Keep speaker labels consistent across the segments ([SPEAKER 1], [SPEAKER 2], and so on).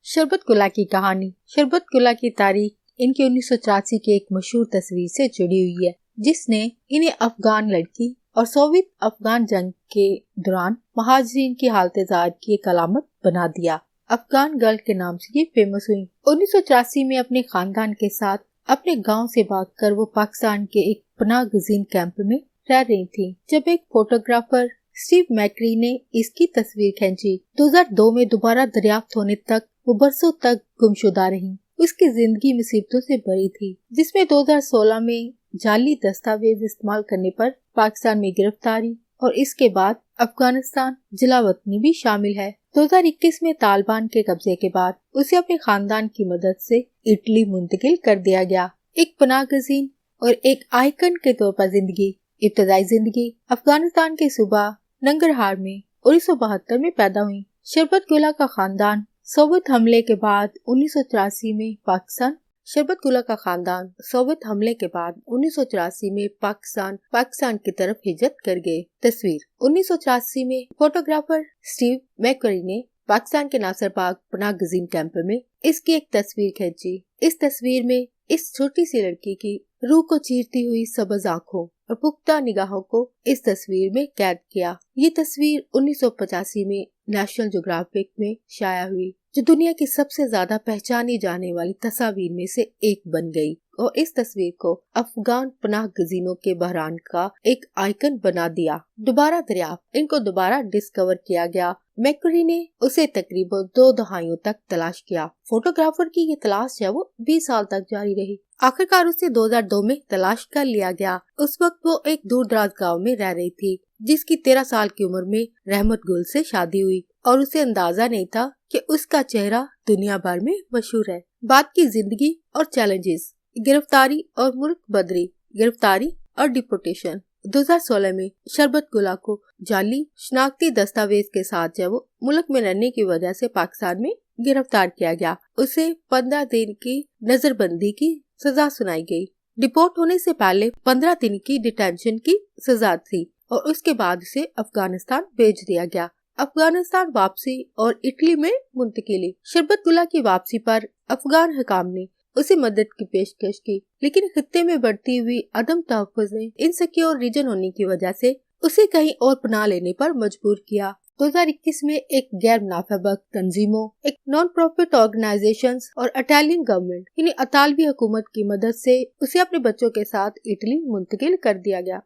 [SPEAKER 1] शरबत गुला की कहानी। शरबत गुला की तारीख इनकी 1984 की एक मशहूर तस्वीर से जुड़ी हुई है, जिसने इन्हें अफगान लड़की और सोवियत अफगान जंग के दौरान महाजरीन की हालत ज़ाहिर की एक अलामत बना दिया। अफगान गर्ल के नाम से ये फेमस हुई। 1984 में अपने खानदान के साथ अपने गांव से भागकर वो पाकिस्तान के एक पनाह गजीन कैंप में रह रही थी, जब एक फोटोग्राफर स्टीव मैकरी ने इसकी तस्वीर खींची। 2002 में दोबारा दरियाफ्त होने तक वो बरसों तक गुमशुदा रही। उसकी जिंदगी मुसीबतों से भरी थी, जिसमें 2016 में जाली दस्तावेज इस्तेमाल करने पर पाकिस्तान में गिरफ्तारी और इसके बाद अफगानिस्तान जलावतनी भी शामिल है। 2021 में तालिबान के कब्जे के बाद उसे अपने खानदान की मदद से इटली मुंतकिल कर दिया गया। एक पनाह गजीन और एक आइकन के तौर पर जिंदगी। इब्तदाई जिंदगी अफगानिस्तान के सूबा नंगरहार में 1972 में पैदा हुई। शरबत गुला का खानदान सोवियत हमले के बाद 1984 में पाकिस्तान की तरफ हिजरत कर गए। तस्वीर 1984 में फोटोग्राफर स्टीव मैकरी ने पाकिस्तान के नासरबाग पनाह गजीन कैंप में इसकी एक तस्वीर खींची। इस तस्वीर में इस छोटी सी लड़की की रूह को चीरती हुई सबज आँखों और पुख्ता निगाहों को इस तस्वीर में कैद किया। ये तस्वीर 1985 में नेशनल ज्योग्राफिक में शाया हुई, जो दुनिया की सबसे ज्यादा पहचानी जाने वाली तस्वीर में से एक बन गई और इस तस्वीर को अफगान पनाह गजीनों के बहरान का एक आइकन बना दिया। दोबारा दरियाफ्त इनको दोबारा डिस्कवर किया गया। मैकरी ने उसे तकरीबन 2 दहाइयों तक तलाश किया। फोटोग्राफर की ये तलाश है वो 20 साल तक जारी रही। आखिरकार उसे 2002 में तलाश कर लिया गया। उस वक्त वो एक दूर दराज गाँव में रह रही थी, जिसकी 13 साल की उम्र में रहमत गुल से शादी हुई और उसे अंदाजा नहीं था कि उसका चेहरा दुनिया भर में मशहूर है। बात की जिंदगी और चैलेंजेस। गिरफ्तारी और मुल्क बदरी। गिरफ्तारी और डिपोर्टेशन। 2016 में शरबत गुला को जाली शनाख्ती दस्तावेज के साथ जब वो मुल्क में रहने की वजह से पाकिस्तान में गिरफ्तार किया गया। उसे 15 दिन की नजरबंदी की सजा सुनाई गई। डिपोर्ट होने से पहले 15 दिन की डिटेंशन की सजा थी और उसके बाद उसे अफगानिस्तान भेज दिया गया। अफगानिस्तान वापसी और इटली में मुंतकिली। शरबत गुला की वापसी पर अफगान हुकाम ने उसे मदद की पेशकश की, लेकिन खित्ते में बढ़ती हुई अदम तहफ़्फ़ुज़ ने इनसिक्योर रीजन होने की वजह से उसे कहीं और पनाह लेने पर मजबूर किया। 2021 में एक गैर मुनाफाबख्श तंजीमों, एक नॉन प्रॉफिट ऑर्गेनाइजेशंस और इटालियन गवर्नमेंट यानी अतालवी हुकूमत की मदद से उसे अपने बच्चों के साथ इटली मुंतकिल किया गया।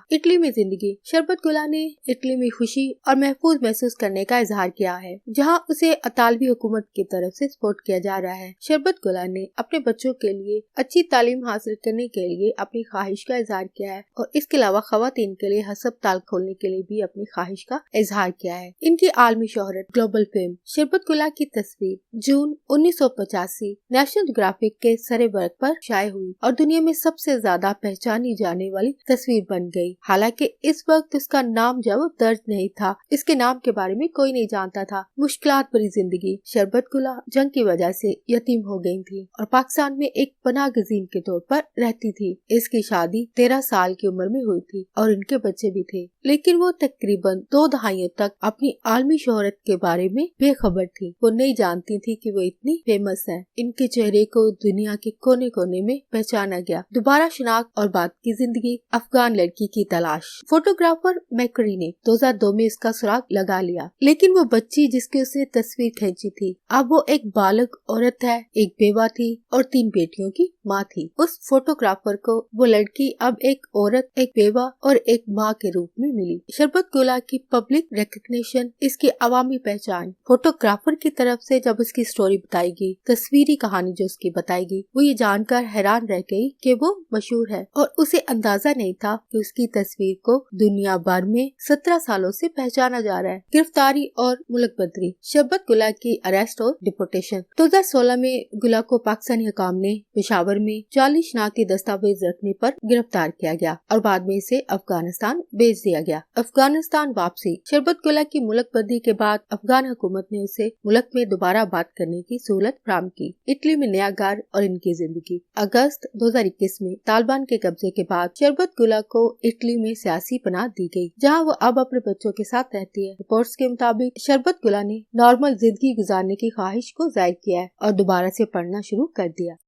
[SPEAKER 1] इटली में जिंदगी। शरबत गुला ने इटली में खुशी और महफूज महसूस करने का इजहार किया है, जहां उसे अतालवी हुकूमत की तरफ से सपोर्ट किया जा रहा है। शरबत गुला ने अपने बच्चों के लिए अच्छी तालीम हासिल करने के लिए अपनी ख्वाहिश का इजहार किया है और इसके अलावा खवातीन के लिए हस्पताल खोलने के लिए भी अपनी ख्वाहिश का इजहार किया है। इनकी आलमी शोहरत, ग्लोबल फेम। शरबत गुला की तस्वीर जून 1985 नेशनल ज्योग्राफिक के सरे वर्ग पर शाये हुई और दुनिया में सबसे ज्यादा पहचानी जाने वाली तस्वीर बन गई। हालांकि इस वक्त उसका नाम जब दर्ज नहीं था, इसके नाम के बारे में कोई नहीं जानता था। मुश्किलात भरी जिंदगी। शरबत गुला जंग की वजह से यतीम हो गई थी और पाकिस्तान में एक पनाह गजीन के तौर पर रहती थी। इसकी शादी 13 साल की उम्र में हुई थी और इनके बच्चे भी थे, लेकिन वो तकरीबन 2 दहाइयों तक अपनी आलमी शोहरत के बारे में बेखबर थी। वो नहीं जानती थी कि वो इतनी फेमस है। इनके चेहरे को दुनिया के कोने कोने में पहचाना गया। दोबारा शनाख्त और बात की जिंदगी। अफगान लड़की की तलाश। फोटोग्राफर मैकरी ने 2002 में इसका सुराग लगा लिया, लेकिन वो बच्ची जिसकी उसने तस्वीर खींची थी, अब वो एक बालग औरत है, एक बेवा थी और 3 बेटियों की माँ थी। उस फोटोग्राफर को वो लड़की अब एक औरत, एक बेवा और एक माँ के रूप में मिली। शरबत गुला की पब्लिक रिकग्निशन, इसकी अवामी पहचान। फोटोग्राफर की तरफ से जब उसकी स्टोरी बताएगी, तस्वीरी कहानी जो उसकी बताएगी, वो ये जानकर हैरान रह गई कि वो मशहूर है और उसे अंदाजा नहीं था कि उसकी तस्वीर को दुनिया भर में 17 सालों से पहचाना जा रहा है। गिरफ्तारी और मुल्क बदरी। शरबत गुला की अरेस्ट और डिपोर्टेशन। 2016 में गुला को पाकिस्तानी हुकाम ने पेशावर में जाली शनाख्ती दस्तावेज रखने पर गिरफ्तार किया गया और बाद में इसे अफगानिस्तान भेज दिया गया। अफगानिस्तान वापसी वापसी। शरबत गुला की मुल्क बंदी के बाद अफगान हुकूमत ने उसे मुल्क में दोबारा बात करने की सहूलत फराहम की। इटली में नया घर और इनकी जिंदगी। अगस्त 2021 में तालिबान के कब्जे के बाद शरबत गुला को इटली में सियासी पनाह दी गई, जहां वो अब अपने बच्चों के साथ रहती है। रिपोर्ट्स के मुताबिक शरबत गुला ने नॉर्मल जिंदगी गुजारने की ख्वाहिश को जाहिर किया है और दोबारा से पढ़ना शुरू कर दिया।